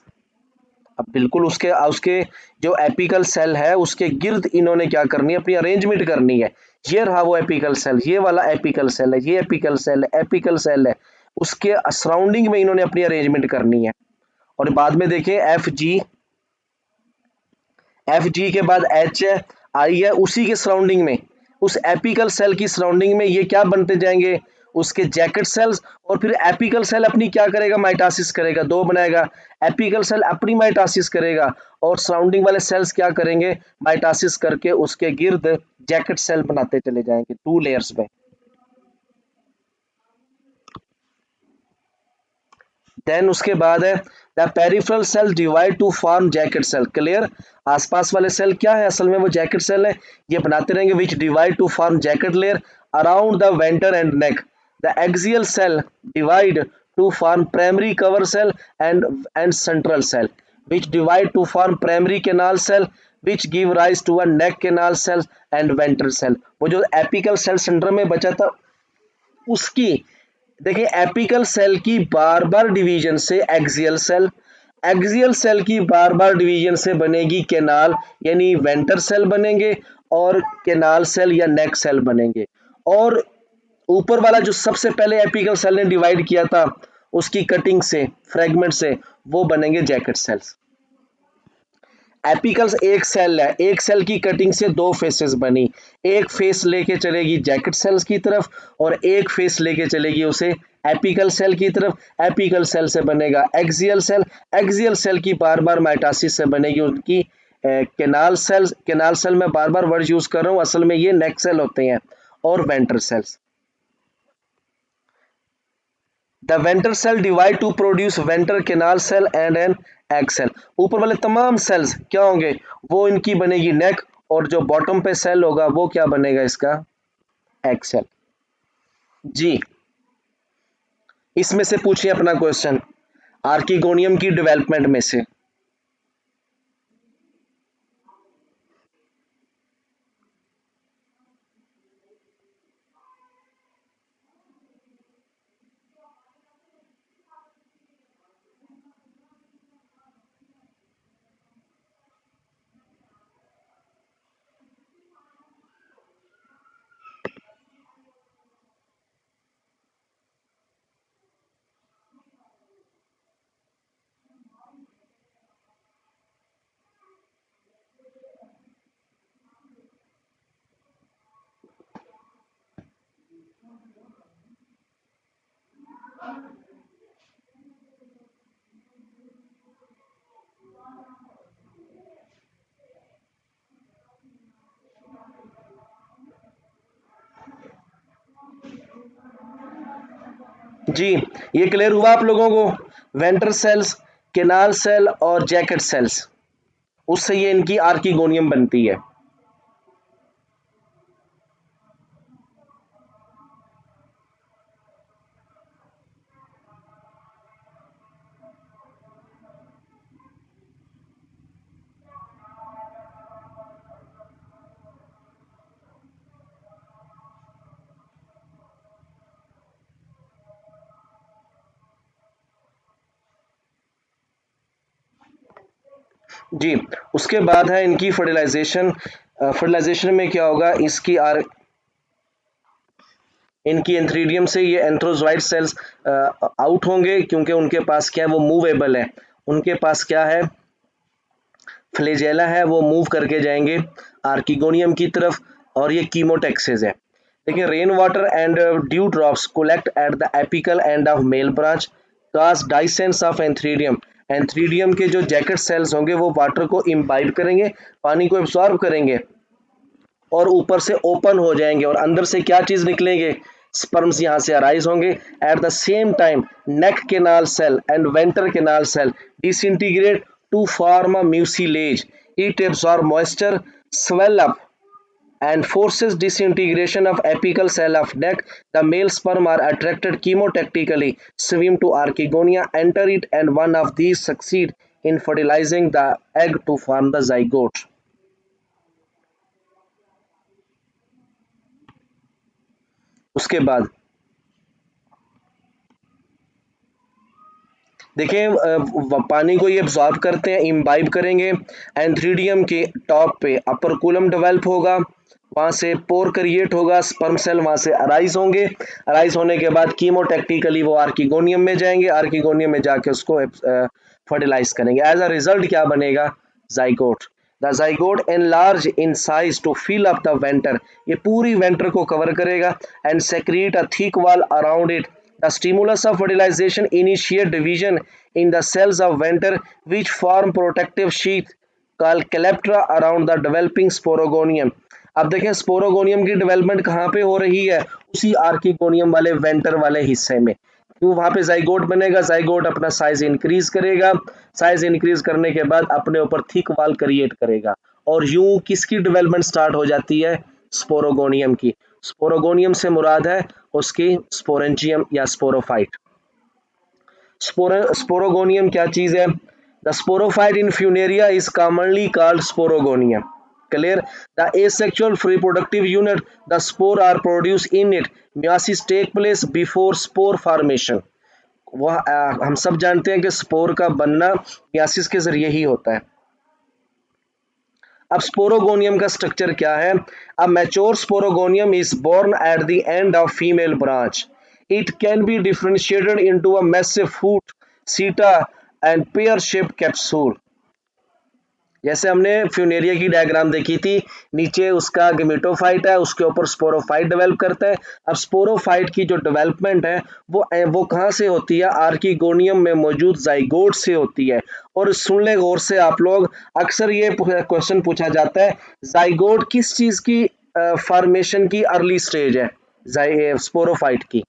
A: अब बिल्कुल उसके उसके जो एपिकल सेल है उसके गिर्द इन्होंने क्या करनी है, अपनी अरेंजमेंट करनी है। ये रहा वो एपिकल सेल, ये वाला एपिकल सेल है, ये एपिकल सेल है, एपिकल सेल है, उसके सराउंडिंग में इन्होंने अपनी अरेंजमेंट करनी है। और बाद में देखें एफ जी के बाद एच आई है, उसी के सराउंडिंग में, उस एपिकल सेल की सराउंडिंग में ये क्या बनते जाएंगे, उसके जैकेट सेल्स। और फिर एपिकल सेल अपनी क्या करेगा, माइटोसिस करेगा, दो बनाएगा, एपिकल सेल अपनी माइटोसिस करेगा और सराउंडिंग वाले सेल्स क्या करेंगे, माइटोसिस करके उसके गिर्द जैकेट सेल बनाते चले जाएंगे 2 लेयर्स में। देन उसके बाद है the peripheral cell divide to form jacket cell, clear. आसपास वाले सेल क्या है, असल में वो जैकेट सेल है, ये बनाते रहेंगे, which divide to form jacket layer around the venter and neck. The axial cell divide to form primary cover cell and central cell, which divide to form primary canal cell which give rise to a neck canal cell and ventral cell। वो जो apical cell centre में बचा था उसकी, देखिए apical cell की बार बार division से axial cell, axial cell की बार बार डिवीजन से बनेगी केनाल यानी वेंटर सेल बनेंगे, और केनाल सेल या नेक सेल बनेंगे। और ऊपर वाला जो सबसे पहले एपिकल सेल ने डिवाइड किया था उसकी कटिंग से, फ्रेगमेंट से, वो बनेंगे जैकेट सेल्स। एपिकल्स एक सेल है, एक सेल की कटिंग से दो फेसेस बनी, एक फेस लेके चलेगी जैकेट सेल्स की तरफ और एक फेस लेके चलेगी उसे एपिकल सेल की तरफ। एपिकल सेल से बनेगा एक्सियल सेल, एक्सियल सेल की बार बार माइटोसिस से बनेगी उनकी केनाल सेल्स। केनाल सेल में बार बार वर्ड यूज कर रहा हूँ, असल में ये नेक सेल होते हैं, और venter cells. The venter cell divide to produce venter canal cell and an egg cell. ऊपर वाले तमाम सेल्स क्या होंगे, वो इनकी बनेगी नेक, और जो बॉटम पे सेल होगा वो क्या बनेगा, इसका एग सेल। जी, इसमें से पूछिए अपना क्वेश्चन आर्किगोनियम की डेवलपमेंट में से। जी, ये क्लियर हुआ आप लोगों को, वेंटर सेल्स, केनाल सेल और जैकेट सेल्स, उससे ये इनकी आर्किगोनियम बनती है। जी, उसके बाद है इनकी फर्टिलाइजेशन। फर्टिलाइजेशन में क्या होगा, इनकी एंथ्रीडियम से ये एंथ्रोजोइड सेल्स आउट होंगे, क्योंकि उनके पास क्या है, वो मूवेबल है। उनके पास क्या है, फ्लैजेला है, वो मूव करके जाएंगे आर्किगोनियम की तरफ, और ये कीमोटेक्सिस है। देखिए, rain water and dew drops collect at the apical end of male branch cause dehiscence of antheridium. Antheridium के जो जैकेट सेल्स होंगे वो वाटर को इम्बाइब करेंगे, पानी को एब्सॉर्ब करेंगे, और ऊपर से ओपन हो जाएंगे, और अंदर से क्या चीज निकलेंगे, स्पर्म्स यहाँ से अराइज होंगे। At the same time neck canal cell and venter canal cell disintegrate to form a mucilage, it absorb moisture, swell up and forces disintegration of apical cell of neck. The male sperm are attracted chemotactically, swim to archegonia, enter it, and one of these succeed in fertilizing the egg to form the zygote. उसके बाद देखें, पानी को ये absorb करते हैं, imbibe करेंगे, antheridium के टॉप पे अपर कूलम डेवलप होगा, वहां से पोर क्रिएट होगा, स्पर्म सेल वहां से अराइज होंगे, अराइज होने के बाद कीमोटेक्टिकली वो आर्किगोनियम में जाएंगे, आर्किगोनियम में जाके उसको फर्टिलाइज करेंगे। एज अ रिजल्ट क्या बनेगा, zygote. The zygote enlarge in size to fill up the venter, ये पूरी वेंटर को कवर करेगा, and secrete a thick wall around it. The stimulus of fertilization initiate division in the cells of venter, which form protective sheath called calyptra around the developing sporogonium. अब देखें, sporogonium की development कहाँ पे हो रही है, उसी आर्किगोनियम वाले वेंटर वाले हिस्से में, क्यों वहां पे जाइगोट बनेगा, जाइगोट अपना साइज इंक्रीज करेगा, साइज इंक्रीज करने के बाद अपने ऊपर थिक वाल क्रिएट करेगा, और यूं किसकी डेवलपमेंट स्टार्ट हो जाती है, स्पोरोगोनियम की। स्पोरोगोनियम से मुराद है उसकी स्पोरेंजियम या स्पोरोफाइट। स्पोरोगोनियम क्या चीज है, the sporophyte in Funaria is commonly called sporogonium. Clear, the asexual reproductive unit, the spore are produced in it, meiosis take place before spore formation। वह हम सब जानते हैं कि स्पोर का बनना मियासिस के जरिए ही होता है। अब स्पोरोगोनियम का स्ट्रक्चर क्या है, अब mature sporogonium is borne at the end of female branch, it can be differentiated into a massive foot, seta and pear shaped capsule. जैसे हमने फ्यूनेरिया की डायग्राम देखी थी, नीचे उसका गेमेटोफाइट है, उसके ऊपर स्पोरोफाइट डेवलप करता है। अब स्पोरोफाइट की जो डेवलपमेंट है वो कहाँ से होती है, आर्किगोनियम में मौजूद जाइगोट से होती है। और सुन ले गौर से आप लोग, अक्सर ये क्वेश्चन पूछा जाता है, जाइगोट किस चीज की फॉर्मेशन की अर्ली स्टेज है, स्पोरोफाइट की।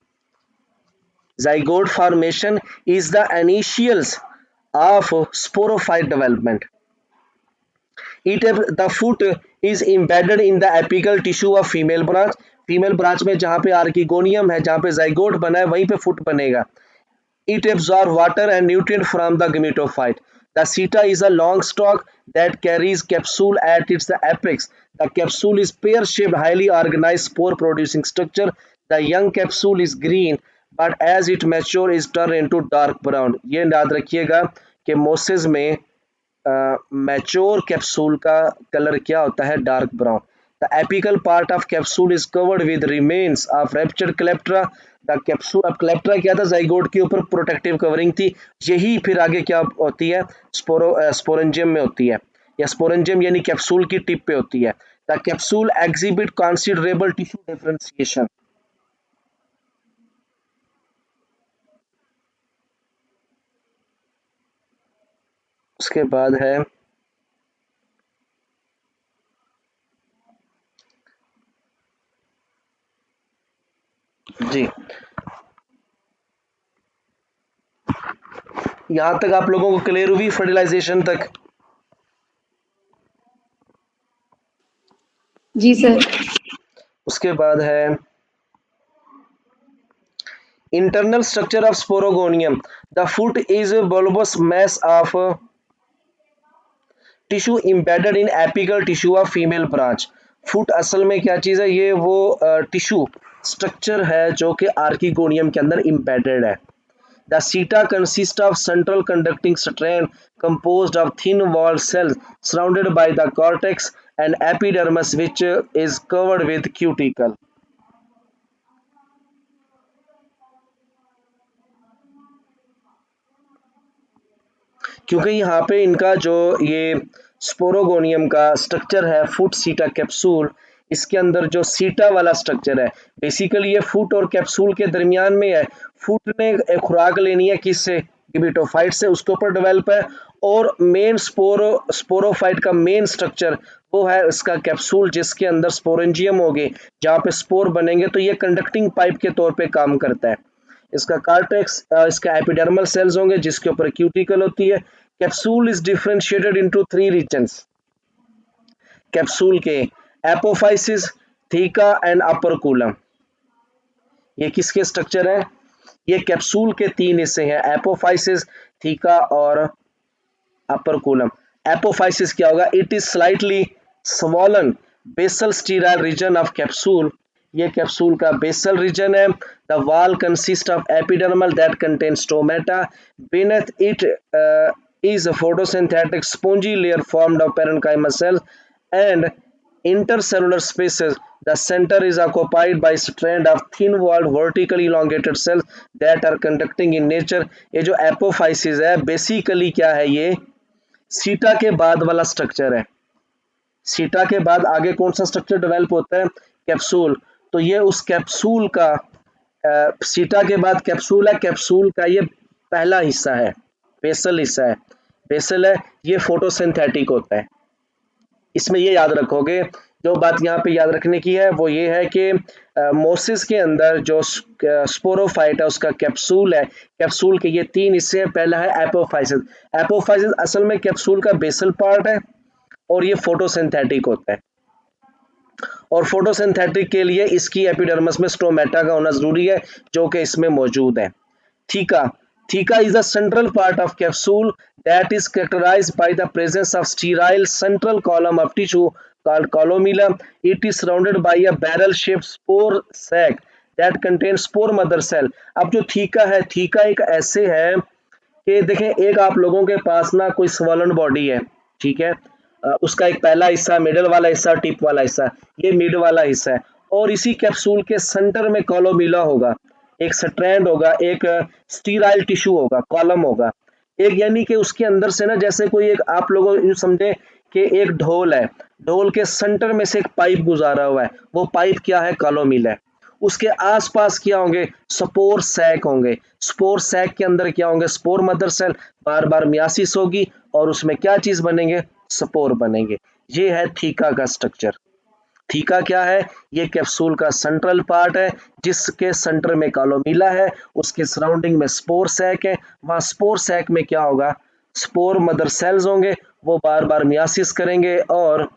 A: Zygote formation is the initials of sporophyte development. The foot is embedded in the apical tissue of female branch। Female branch में जहाँ पे आर्किगोनियम है, जहाँ पे जाइगोट बना है, वहीं पे फुट बनेगा। It absorbs water and nutrient from the gametophyte। The seta is a long stalk that carries capsule at its apex। The capsule is pear-shaped, highly organized spore-producing structure। The young capsule is green, but as it matures, is turned into dark brown। ये याद रखिएगा कि Moses में mature capsule का colour क्या होता है, dark brown. The apical part of capsule is covered with remains of ruptured calyptra. The capsule, अब क्लेप्ट्रा क्या था, जाइगोट के ऊपर प्रोटेक्टिव कवरिंग थी, यही फिर आगे क्या होती है, स्पोरेंजियम में होती है, या स्पोरेंजियम यानी कैप्सूल की टिप पे होती है। The capsule exhibit considerable tissue differentiation. उसके बाद है जी, यहां तक आप लोगों को क्लियर हुई फर्टिलाइजेशन तक।
B: जी सर।
A: उसके बाद है internal structure of sporogonium। The foot is a bulbous mass of tissue embedded in apical tissue of female branch। Foot असल में क्या चीज है, ये वो टिश्यू स्ट्रक्चर है जो कि आर्किगोनियम के अंदर इम्बेडेड है। The seta consists of central conducting strand composed of thin walled cells surrounded by the cortex and epidermis, which is covered with cuticle. क्योंकि यहाँ पे इनका जो ये स्पोरोगोनियम का स्ट्रक्चर है फुट सीटा कैप्सूल, इसके अंदर जो सीटा वाला स्ट्रक्चर है बेसिकली ये फुट और कैप्सूल के दरमियान में है। फुट ने एक खुराक लेनी है किससे, गिबिटोफाइट से, उसके ऊपर डेवलप है। और मेन स्पोरोफाइट का मेन स्ट्रक्चर वो है इसका कैप्सूल, जिसके अंदर स्पोरेंजियम होंगे जहाँ पे स्पोर बनेंगे, तो ये कंडक्टिंग पाइप के तौर पे काम करता है। इसका कार्टेक्स, इसका एपिडर्मल सेल्स होंगे जिसके ऊपर क्यूटिकल होती है। Capsule is differentiated into 3 regions. Capsule के apophysis, theca and operculum. ये किसके स्ट्रक्चर है, ये कैप्सूल के 3 हिस्से हैं, एपोफाइसिस, थीका और अपर कूलम। एपोफाइसिस क्या होगा, it is slightly swollen basal sterile region of capsule. ये कैप्सूल का बेसल रीजन है। The wall consist of epidermal that contain stomata, beneath it is a photosynthetic spongy layer formed of parenchymal cells and intercellular spaces. The center is occupied by strand of thin walled vertically elongated cells that are conducting in nature. ये जो apophysis है basically क्या है, ये सीटा के बाद वाला स्ट्रक्चर है। सीटा के बाद आगे कौन सा स्ट्रक्चर डेवलप होता है, कैप्सूल। तो ये उस कैप्सूल का सीटा के बाद कैप्सूल है, कैप्सूल का ये पहला हिस्सा है, बेसल हिस्सा है। बेसल है, ये फोटोसिंथेटिक होता है। इसमें ये याद रखोगे, जो बात यहाँ पे याद रखने की है वो ये है कि मोसिस के अंदर जो स्पोरोफाइट है उसका कैप्सूल है। कैप्सूल के ये 3 हिस्से हैं। पहला है एपोफाइसिस। एपोफाइसिस असल में कैप्सूल का बेसल पार्ट है और ये फोटोसिंथेटिक होता है। और फोटोसिंथेटिक के लिए इसकी एपिडर्मिस में स्टोमेटा का होना जरूरी है, जो कि इसमें मौजूद है। Theca, Theca is the central part of capsule that is characterized by the presence of sterile central column of tissue called columella. It is surrounded by a barrel-shaped spore sac that contains spore mother cell. अब जो theca है, theca एक ऐसे है कि देखें, एक आप लोगों के पास ना कोई स्वॉलन बॉडी है, ठीक है, उसका एक पहला हिस्सा, मिडल वाला हिस्सा, टिप वाला हिस्सा, ये मिड वाला हिस्सा है। और इसी कैप्सूल के सेंटर में कोलोमिला होगा, एक स्ट्रैंड होगा, एक स्टीराइल टिश्यू होगा, कॉलम होगा एक, यानी कि उसके अंदर से ना जैसे कोई एक, आप लोगों यूं समझे कि एक ढोल है, ढोल के सेंटर में से एक पाइप गुजारा हुआ है, वो पाइप क्या है, कोलोमिला है। उसके आसपास क्या होंगे, स्पोर सैक होंगे। स्पोर सैक के अंदर क्या होंगे, स्पोर मदर सेल, बार बार मियासिस होगी और उसमें क्या चीज बनेंगे, स्पोर बनेंगे। ये है थीका का स्ट्रक्चर। थीका क्या है, ये कैप्सूल का सेंट्रल पार्ट है जिसके सेंटर में कोलोमिला है, उसके सराउंडिंग में स्पोर सैक है। वहां स्पोर सैक में क्या होगा, स्पोर मदर सेल्स होंगे, वो बार बार मियासिस करेंगे और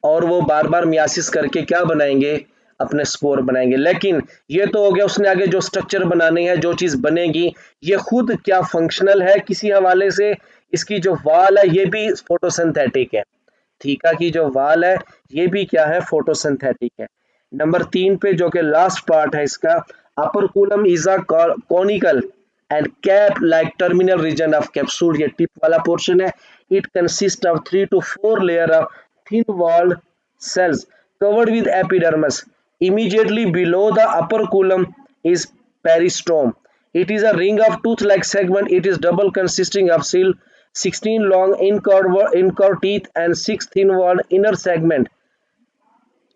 A: वो बार बार मियासिस करके क्या बनाएंगे, अपने स्पोर बनाएंगे। लेकिन ये तो हो गया, उसने आगे जो स्ट्रक्चर बनानी है, जो चीज बनेगी, ये खुद क्या फंक्शनल है किसी हवाले से, इसकी जो वाल है ये भी फोटोसिंथेटिक है। थीका की जो वाल है ये भी क्या है, फोटोसिंथेटिक है। नंबर 3 पे जो कि लास्ट पार्ट है इसका, operculum is a conical and cap like terminal region of capsule. ये टिप वाला पोर्शन है। It consist of 3 to 4 layer of thin walled cells covered with epidermis. Immediately below the upper column is peristome. It is a ring of tooth-like segment. It is double consisting of 16 long incurved teeth and 6 thin-walled inner segment.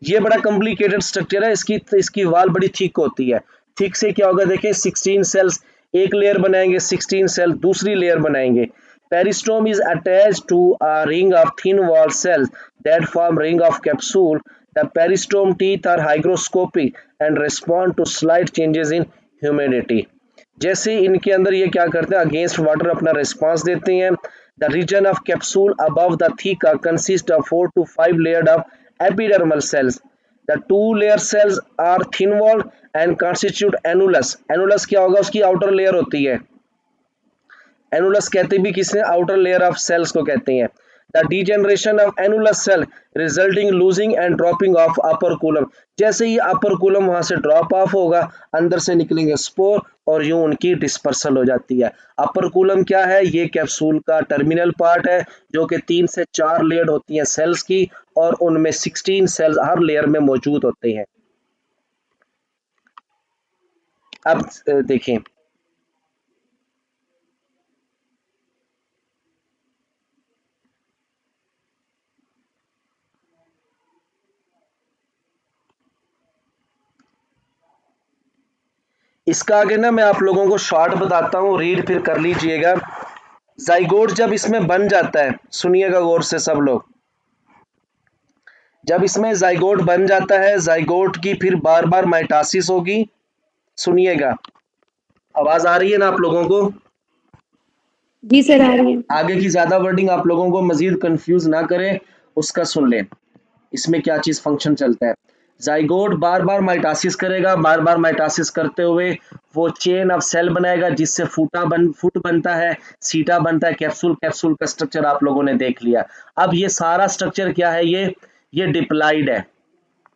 A: ये बड़ा complicated structure है। इसकी वाल बड़ी thick होती है। Thick से क्या होगा, देखिए 16 सेल्स, एक लेयर बनाएंगे, 16 सेल दूसरी लेयर बनाएंगे। Peristome is attached to a ring of thin walled cells that form ring of capsule. The peristome teeth are hygroscopic and respond to slight changes in humidity. जैसे इनके अंदर ये क्या करते हैं, अगेंस्ट वाटर अपना रिस्पॉन्स देते हैं। The region of capsule above the theca consist of 4 to 5 layered of epidermal cells. The 2 layer cells are thin walled and constitute annulus. Annulus क्या होगा, उसकी आउटर लेयर होती है। एनुलस कहते भी किसने, आउटर लेयर ऑफ सेल्स को कहते हैं। The degeneration of annulus cell resulting losing and dropping of operculum. जैसे ही अपर कूलम वहां से ड्रॉप ऑफ होगा, अंदर से निकलेंगे स्पोर और यूं उनकी डिस्पर्सल हो जाती है। अपर कूलम क्या है? ये कैप्सूल का टर्मिनल पार्ट है, जो कि 3 से 4 लेयर होती हैं सेल्स की, और उनमें 16 सेल्स हर लेयर में मौजूद होते हैं। अब देखें, इसका आगे ना मैं आप लोगों को शॉर्ट बताता हूँ, रीड फिर कर लीजिएगा। जाइगोट जब इसमें बन जाता है, सुनिएगा गौर से सब लोग, जब इसमें जाइगोट बन जाता है, जाइगोट की फिर बार बार माइटासिस होगी। सुनिएगा, आवाज आ रही है ना आप लोगों को?
B: जी सर, आ रही है।
A: आगे की ज्यादा वर्डिंग आप लोगों को मजीद कंफ्यूज ना करे, उसका सुन लें इसमें क्या चीज फंक्शन चलता है। जाइगोट बार बार माइटासिस करेगा, बार बार माइटासिस करते हुए वो चेन ऑफ सेल बनाएगा, जिससे फुट बनता है, सीटा बनता है, कैप्सूल। कैप्सूल का स्ट्रक्चर आप लोगों ने देख लिया। अब ये सारा स्ट्रक्चर क्या है? ये डिप्लाइड है,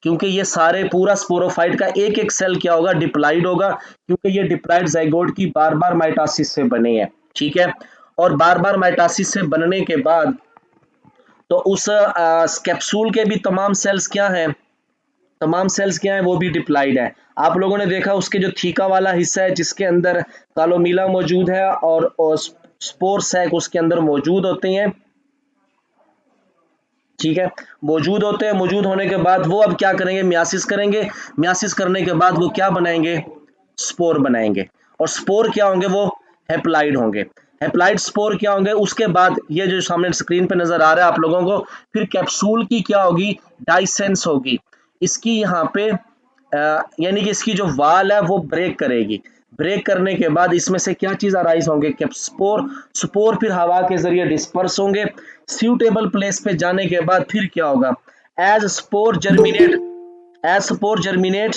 A: क्योंकि ये सारे पूरा स्पोरोफाइट का एक एक सेल क्या होगा? डिप्लाइड होगा, क्योंकि ये डिप्लाइड जाइगोट की बार बार माइटासिस से बने हैं। ठीक है, और बार बार माइटासिस से बनने के बाद तो उस कैप्सूल के भी तमाम सेल्स क्या हैं? तमाम सेल्स क्या है? वो भी डिप्लाइड है। आप लोगों ने देखा उसके जो थीका वाला हिस्सा है, जिसके अंदर कालोमीला मौजूद है और स्पोर सैक उसके अंदर मौजूद होते हैं। ठीक है, मौजूद होते हैं। मौजूद होने के बाद वो अब क्या करेंगे? मियासिस करेंगे। मियासिस करने के बाद वो क्या बनाएंगे? स्पोर बनाएंगे। और स्पोर क्या होंगे? वो हेप्लाइड होंगे। हेप्लाइड स्पोर क्या होंगे? उसके बाद ये जो सामने स्क्रीन पे नजर आ रहा है आप लोगों को, फिर कैप्सूल की क्या होगी? डाइसेंस होगी। इसकी यहाँ पे यानी कि इसकी जो वाल है वो ब्रेक करेगी। ब्रेक करने के बाद इसमें से क्या चीज अराइज होंगे? स्पोर। स्पोर फिर हवा के जरिए डिस्पर्स होंगे। सूटेबल प्लेस पे जाने के बाद फिर क्या होगा? As spore germinate as spore germinate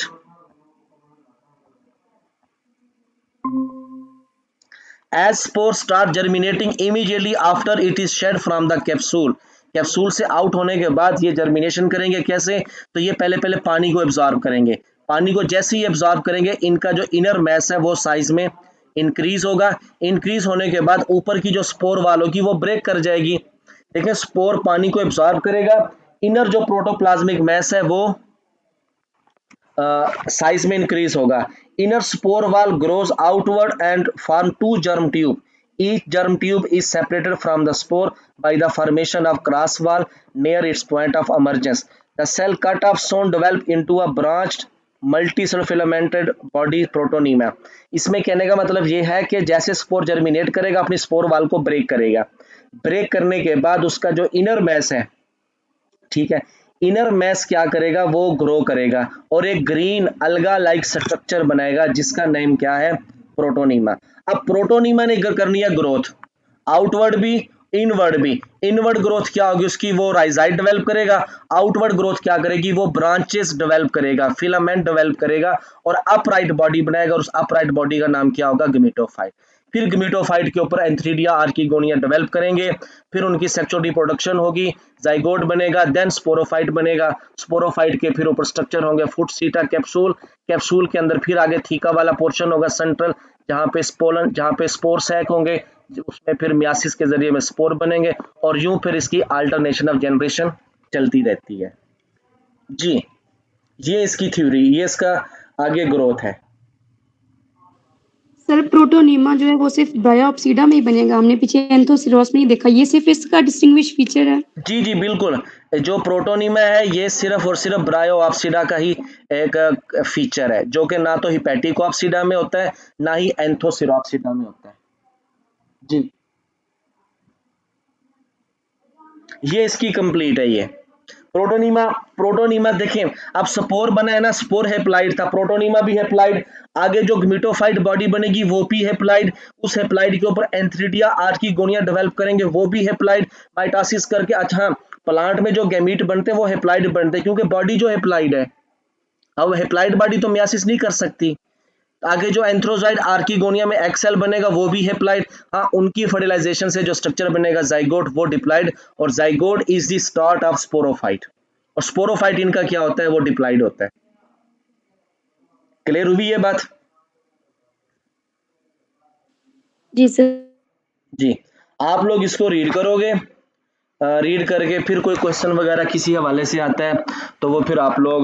A: as spores start germinating immediately after it is shed from the capsule। Capsule से आउट होने के बाद ये जर्मिनेशन करेंगे। कैसे? तो ये पहले पहले पानी को एब्जॉर्ब करेंगे। पानी को जैसे ही एब्जॉर्ब करेंगे, इनका जो इनर मैस है वो साइज में इंक्रीज होगा। इंक्रीज होने के बाद ऊपर की जो स्पोर वाल होगी वो ब्रेक कर जाएगी। देखिए, स्पोर पानी को एब्जॉर्ब करेगा, इनर जो प्रोटोप्लाज्मिक मैस है वो साइज में इंक्रीज होगा। Inner spore wall grows outward and form to germ tube. Each germ tube is separated from the spore by the formation of cross wall near its point of emergence. The cell cut off soon develop into a branched multi-filamented body protonema। इसमें कहने का मतलब ये है कि जैसे spore germinate करेगा, अपनी स्पोर वाल को ब्रेक करेगा। ब्रेक करने के बाद उसका जो इनर मैस है, ठीक है, इनर मैस क्या करेगा? वो ग्रो करेगा और एक ग्रीन अलगा लाइक स्ट्रक्चर बनाएगा, जिसका नेम क्या है? प्रोटोनीमा। अब प्रोटोनीमा ने करनी है ग्रोथ, आउटवर्ड भी इनवर्ड भी। इनवर्ड ग्रोथ क्या होगी उसकी? वो राइजाइट डेवलप करेगा। आउटवर्ड ग्रोथ क्या करेगी? वो ब्रांचेस डेवलप करेगा, फिलामेंट डेवलप करेगा और अपराइट बॉडी बनाएगा। और उस अपराइट बॉडी का नाम क्या होगा? गमीटोफाइट। फिर गमीटोफाइट के ऊपर एंथ्रीडिया आर्किगोनिया डेवलप करेंगे। फिर उनकी सेक्सुअल रिप्रोडक्शन होगी, जाइगोट बनेगा, देन स्पोरोफाइट बनेगा। स्पोरोफाइट के फिर ऊपर स्ट्रक्चर होंगे फुट, सीटा, कैप्सूल। कैप्सूल के अंदर फिर आगे थीका वाला पोर्शन होगा सेंट्रल, जहाँ पे स्पोर सैक होंगे, उसमें फिर मियासिस के जरिए में स्पोर बनेंगे और यूं फिर इसकी अल्टरनेशन ऑफ जनरेशन चलती रहती है। जी, ये इसकी थ्योरी, ये इसका आगे ग्रोथ है।
B: सर, प्रोटोनीमा जो है वो सिर्फ ब्रायोप्सिडा में ही बनेगा, हमने पीछे एंथोसिरोस में ही देखा। ये सिर्फ इसका डिस्टिंग्विश फीचर है।
A: जी जी बिल्कुल, जो प्रोटोनीमा है ये सिर्फ और सिर्फ ब्रायोप्सिडा का ही एक फीचर है, जो कि ना तो हिपैटिकोप्सिडा में होता है, ना ही एंथोसिरोप्सिडा में होता है। जी, ये इसकी कंप्लीट है। ये प्रोटोनीमा। प्रोटोनीमा देखें, अब स्पोर बना है ना, स्पोर हेप्लाइड था, प्रोटोनीमा भी हेप्लाइड। आगे जो ग्मिटोफाइट बॉडी बनेगी वो भी हेप्लाइड। उस हेप्लाइड के ऊपर एंथ्रीडिया आर्किगोनिया डेवलप करेंगे, वो भी हेप्लाइड। माइटासिस करके, अच्छा, प्लांट में जो गैमीट बनते हैं वो हेप्लाइड बनते हैं, क्योंकि बॉडी जो हेप्लाइड है। अब हेप्लाइड बॉडी तो मियासिस नहीं कर सकती, आगे जो एंथ्रोजाइड आर्किगोनिया में एक्सेल बनेगा वो भी हेप्लाइड। हाँ, उनकी फर्टिलाइजेशन से जो स्ट्रक्चर बनेगा जाइगोट वो डिप्लाइड, और zygote is the start of sporophyte, और स्पोरोफाइट इनका क्या होता है, वो डिप्लाइड होता है। क्लियर हुई ये बात?
B: जी सर।
A: जी, आप लोग इसको रीड करोगे, रीड करके फिर कोई क्वेश्चन वगैरह किसी हवाले से आता है तो वो फिर आप लोग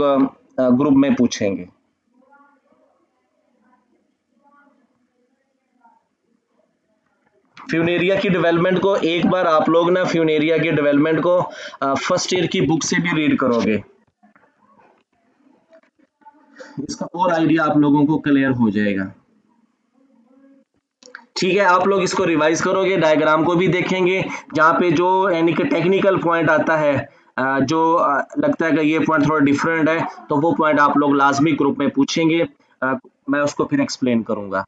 A: ग्रुप में पूछेंगे। फ्यूनेरिया की डेवलपमेंट को एक बार आप लोग ना फ्यूनेरिया की डेवलपमेंट को फर्स्ट ईयर की बुक से भी रीड करोगे, इसका और आइडिया आप लोगों को क्लियर हो जाएगा। ठीक है, आप लोग इसको रिवाइज करोगे, डायग्राम को भी देखेंगे, जहाँ पे जो यानी कि टेक्निकल पॉइंट आता है, जो लगता है कि ये पॉइंट थोड़ा डिफरेंट है, तो वो पॉइंट आप लोग लाजमी ग्रुप में पूछेंगे, मैं उसको फिर एक्सप्लेन करूंगा।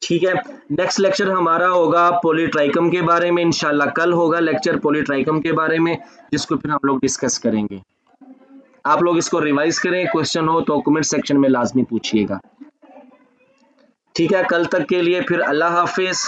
A: ठीक है, नेक्स्ट लेक्चर हमारा होगा पॉलीट्राइकम के बारे में, इंशाल्लाह कल होगा लेक्चर पॉलीट्राइकम के बारे में, जिसको फिर हम लोग डिस्कस करेंगे। आप लोग इसको रिवाइज करें, क्वेश्चन हो तो कमेंट सेक्शन में लाजमी पूछिएगा। ठीक है, कल तक के लिए फिर अल्लाह हाफिज।